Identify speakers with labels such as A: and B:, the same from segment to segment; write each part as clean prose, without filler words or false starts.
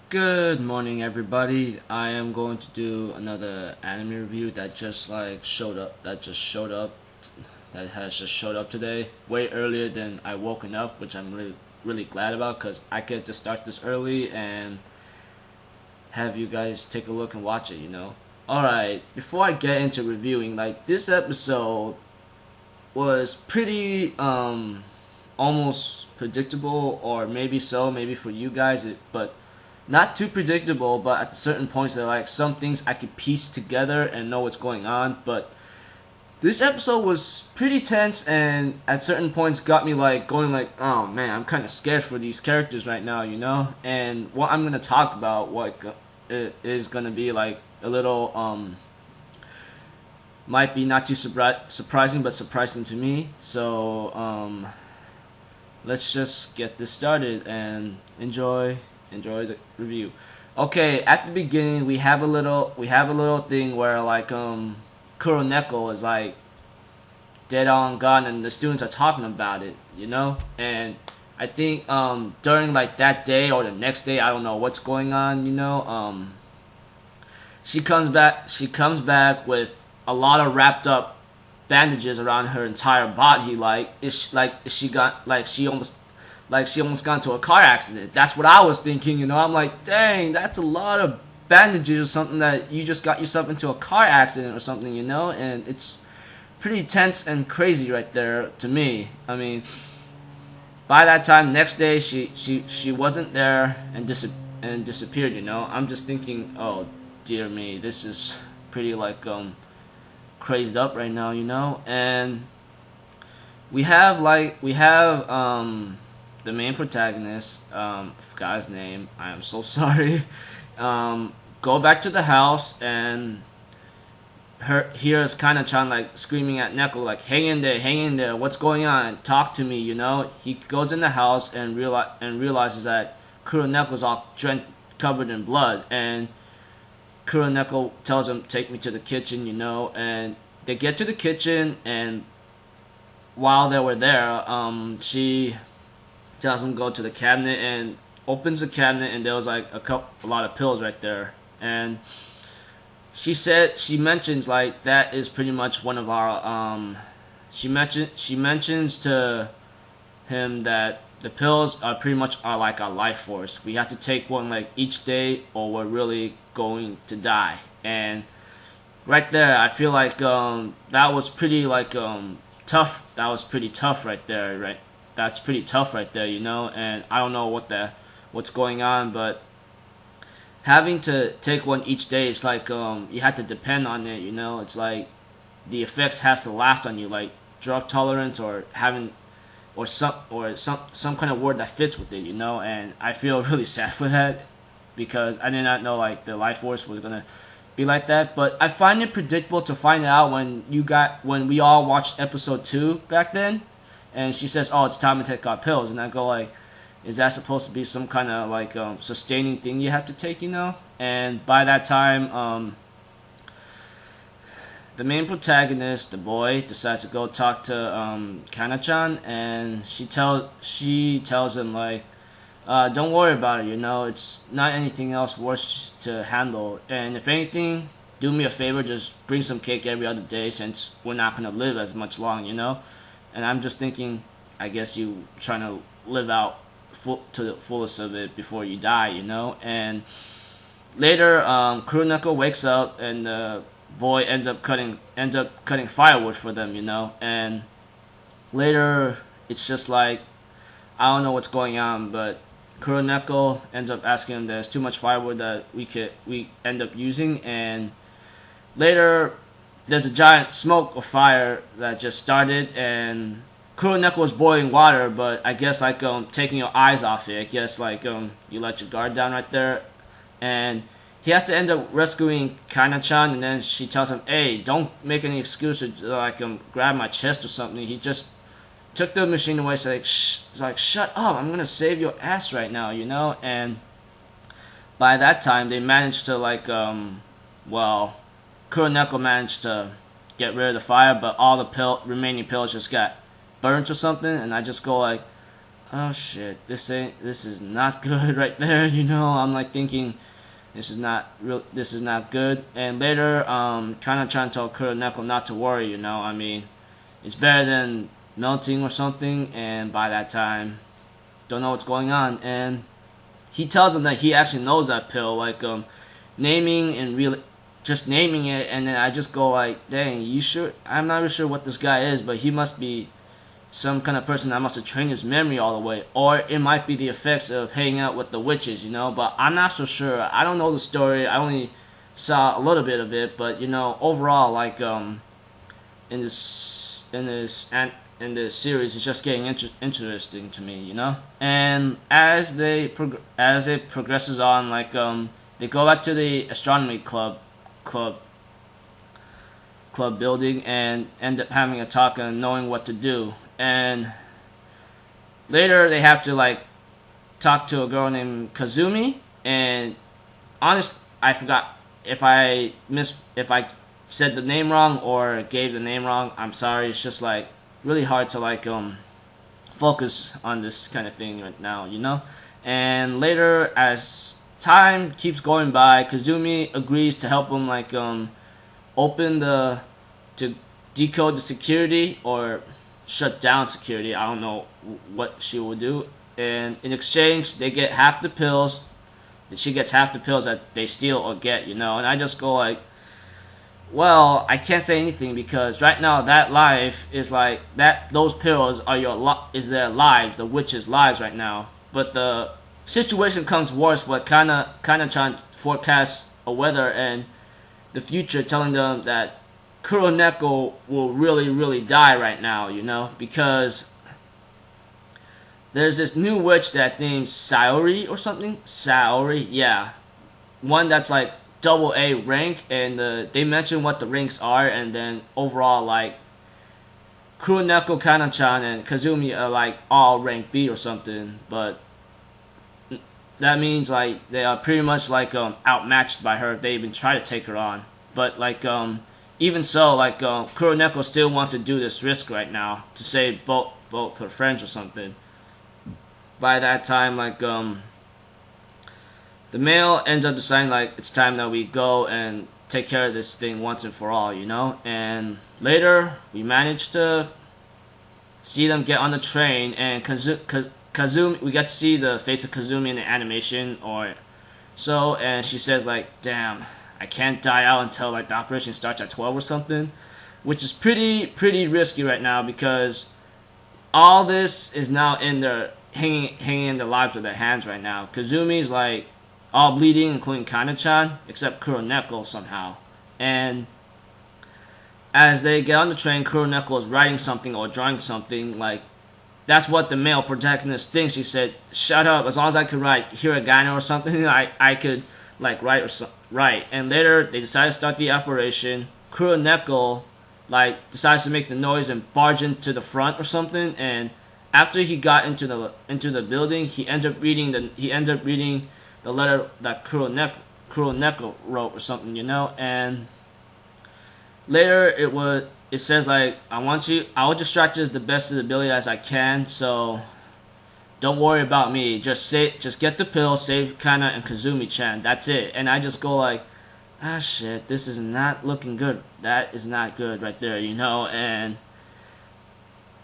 A: Good morning, everybody. I am going to do another anime review that just showed up. That has just showed up today, way earlier than I woken up, which I'm really glad about because I get to start this early and have you guys take a look and watch it. All right. Before I get into reviewing, this episode was pretty almost predictable, or maybe so, maybe for you guys, but not too predictable. But at certain points, there are some things I could piece together and know what's going on. But this episode was pretty tense, and at certain points got me going oh man, I'm kind of scared for these characters right now. And what I'm gonna talk about, it is gonna be a little might be not too surprising, but surprising to me. So let's just get this started and enjoy the review. Okay, at the beginning we have a little thing where Kuroneko is dead on gone, and the students are talking about it. And I think during that day or the next day, I don't know what's going on. She comes back with a lot of wrapped up bandages around her entire body. She almost got into a car accident. That's what I was thinking. I'm like, dang, that's a lot of bandages or something, that you just got yourself into a car accident or something. And it's pretty tense and crazy right there to me. I mean, by that time, next day, she wasn't there and disappeared. I'm just thinking, oh dear me, this is pretty crazed up right now. And we have the main protagonist, forgot his name, I am so sorry, go back to the house, and here is kind of trying screaming at Neko hang in there, what's going on, talk to me. He goes in the house and realizes that Kuroneko's all covered in blood, and Kuroneko tells him, take me to the kitchen. And they get to the kitchen, and while they were there, she tells him go to the cabinet, and opens the cabinet, and there was a lot of pills right there. And she mentions that is pretty much one of our she mentions to him that the pills are pretty much like our life force. We have to take one each day, or we're really going to die. And right there, I feel that was pretty tough. That was pretty tough right there, right? That's pretty tough right there, And I don't know what's going on, but having to take one each day, it's you have to depend on it, It's the effects has to last on you, drug tolerance, or having some kind of word that fits with it, And I feel really sad for that, because I did not know the life force was gonna be like that. But I find it predictable to find out when we all watched episode 2 back then, and she says, "Oh, it's time to take our pills," and I go is that supposed to be some kind of sustaining thing you have to take, And by that time, the main protagonist, the boy, decides to go talk to Kana-chan, and she tells him don't worry about it, it's not anything else worse to handle, and if anything, do me a favor, just bring some cake every other day, since we're not gonna live as much long, And I'm just thinking, I guess you trying to live out to the fullest of it before you die, And later, Kuroneko wakes up, and the boy ends up cutting firewood for them, And later, it's just I don't know what's going on, but Kuroneko ends up asking him, there's too much firewood that we end up using, and later there's a giant smoke or fire that just started, and Kuroneko is boiling water, but I guess taking your eyes off it, I guess you let your guard down right there, and he has to end up rescuing Kana-chan, and then she tells him, hey, don't make any excuses to grab my chest or something. He just took the machine away, so shut up, I'm gonna save your ass right now, And by that time, they managed to Kuroneko managed to get rid of the fire, but all the remaining pills just got burnt or something, and I just go oh shit, this is not good right there, you know. I'm like thinking this is not good. And later, kind of trying to tell Kuroneko not to worry, you know. I mean, it's better than melting or something, and by that time, don't know what's going on. And he tells him that he actually knows that pill, like naming and really just naming it. And then I just go like, dang, you sure? I'm not really sure what this guy is, but he must be some kind of person that must have trained his memory all the way, or it might be the effects of hanging out with the witches, you know. But I'm not so sure. I don't know the story. I only saw a little bit of it, but you know, overall, like in this series, it's just getting interesting to me, you know. And as it progresses on, like they go back to the astronomy club building and end up having a talk and knowing what to do. And later they have to like talk to a girl named Kazumi. And honest, I forgot if I said the name wrong or gave the name wrong. I'm sorry. It's just like really hard to like focus on this kind of thing right now, you know. And later, as time keeps going by, Kazumi agrees to help him like to decode the security or shut down security. I don't know what she will do. And in exchange, they get half the pills. She gets half the pills that they steal or get, you know. And I just go like, well, I can't say anything because right now that life is like that. Those pills are is their lives, the witches' lives right now. But the situation comes worse. But kind of trying to forecast a weather and the future, telling them that Kuroneko will really die right now, you know, because there's this new witch that named Saori or something. Saori, yeah, one that's like double A rank, and they mention what the ranks are, and then overall like Kuroneko, Kana-chan, and Kazumi are like all rank B or something, but that means like they are pretty much like outmatched by her if they even try to take her on. But like even so, like Kuroneko still wants to do this risk right now to save both her friends or something. By that time, like the male ends up deciding like it's time that we go and take care of this thing once and for all, you know. And later we manage to see them get on the train, and Kazumi, we get to see the face of Kazumi in the animation or so, and she says like, damn, I can't die out until like the operation starts at 12 or something, which is pretty risky right now because all this is now in their hanging in the lives of their hands right now. Kazumi's like all bleeding, including Kana-chan, except Kuroneko somehow. And as they get on the train, Kuroneko is writing something or drawing something. Like that's what the male protagonist thinks. She said, "Shut up! As long as I could write hiragana or something, I could like write or something." Right, and later they decide to start the operation. Kuroneko like decides to make the noise and barge into the front or something. And after he got into the building, he ends up reading the letter that Kuroneko wrote or something, you know. And later it says like, I will distract you as the best of the ability as I can. So don't worry about me. Just get the pill, save Kana and Kazumi-chan. That's it. And I just go like, ah shit, this is not looking good. That is not good right there, you know. And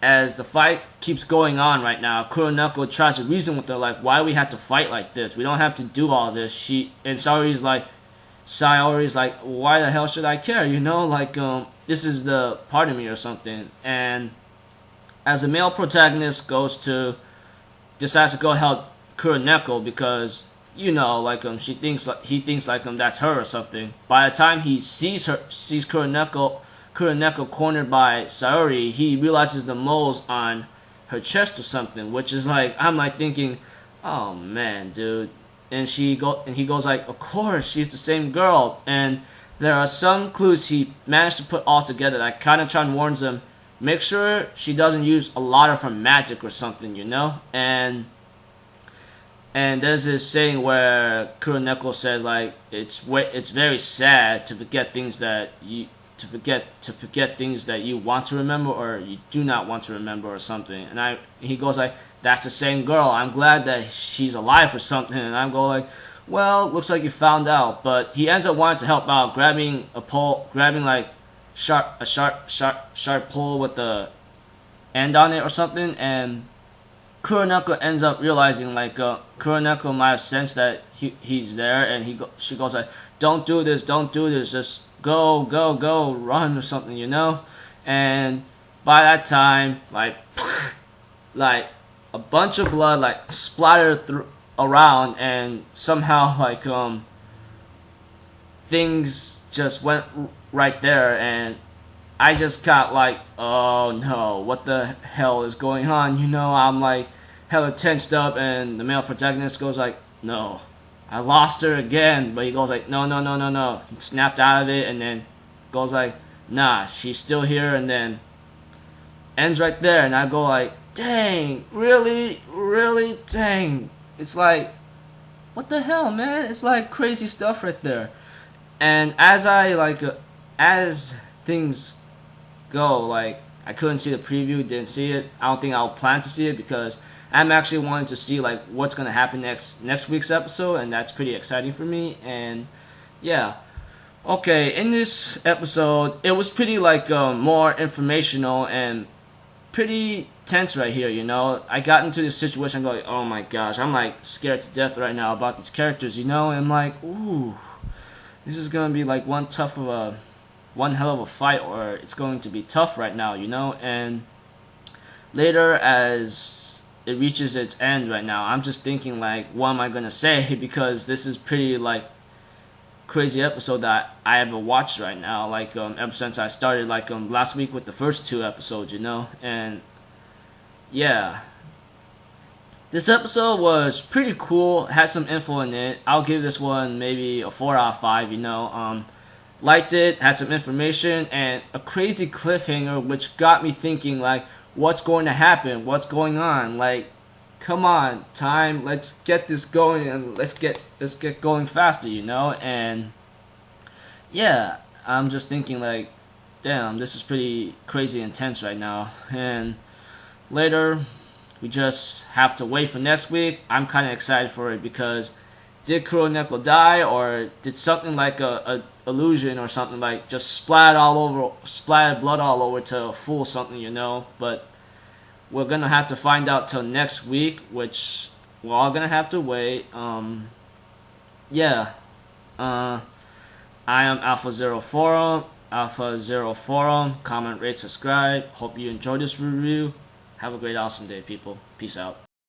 A: as the fight keeps going on right now, Kuroneko tries to reason with her like, why do we have to fight like this? We don't have to do all this. Saori's like, why the hell should I care? You know, like this is the part of me or something. And as the male protagonist decides to go help Kuroneko because, you know, like he thinks like that's her or something. By the time he sees Kuroneko cornered by Saori, he realizes the moles on her chest or something, which is like, I'm like thinking, oh man, dude. And he goes like, of course, she's the same girl. And there are some clues he managed to put all together. Like Kana-chan warns him, make sure she doesn't use a lot of her magic or something, you know. And there's this saying where Kuroneko says like, it's very sad to forget things that you want to remember or you do not want to remember or something. And he goes like, that's the same girl. I'm glad that she's alive or something. And I'm going like, well, looks like you found out. But he ends up wanting to help out, grabbing a pole, grabbing like sharp pole with the end on it or something. And Kuroneko ends up realizing like Kuroneko might have sensed that he's there, and she goes like, don't do this, just go, run or something, you know. And by that time, like like a bunch of blood like splattered around, and somehow like things just went right there, and I just got like, oh no, what the hell is going on? You know, I'm like hella tensed up, and the male protagonist goes like, no, I lost her again. But he goes like, no. He snapped out of it, and then goes like, nah, she's still here, and then ends right there. And I go like, dang, really, dang. It's like, what the hell, man? It's like crazy stuff right there. And as I like, as things go, like, I couldn't see the preview, didn't see it. I don't think I'll plan to see it, because I'm actually wanting to see like what's gonna happen next week's episode, and that's pretty exciting for me. And yeah, okay, in this episode, it was pretty like more informational and pretty tense right here, you know. I got into this situation going, oh my gosh, I'm like scared to death right now about these characters, you know. And I'm like, ooh, this is gonna be like one hell of a fight, or it's going to be tough right now, you know. And later, as it reaches its end right now, I'm just thinking like, what am I gonna say? Because this is pretty like crazy episode that I ever watched right now, like ever since I started like last week with the first 2 episodes, you know. And yeah, this episode was pretty cool, had some info in it. I'll give this one maybe a 4 out of 5, you know. Liked it, had some information, and a crazy cliffhanger, which got me thinking like, what's going to happen, what's going on. Like, come on, time, let's get this going, and let's get going faster, you know. And yeah, I'm just thinking like, damn, this is pretty crazy intense right now. And later, we just have to wait for next week. I'm kind of excited for it, because did Kuroneko die, or did something like a illusion or something like just splattered blood all over to fool something, you know. But we're gonna have to find out till next week, which we're all gonna have to wait. Yeah. I am Alpha Zero Forum. Comment, rate, subscribe. Hope you enjoyed this review. Have a great, awesome day, people. Peace out.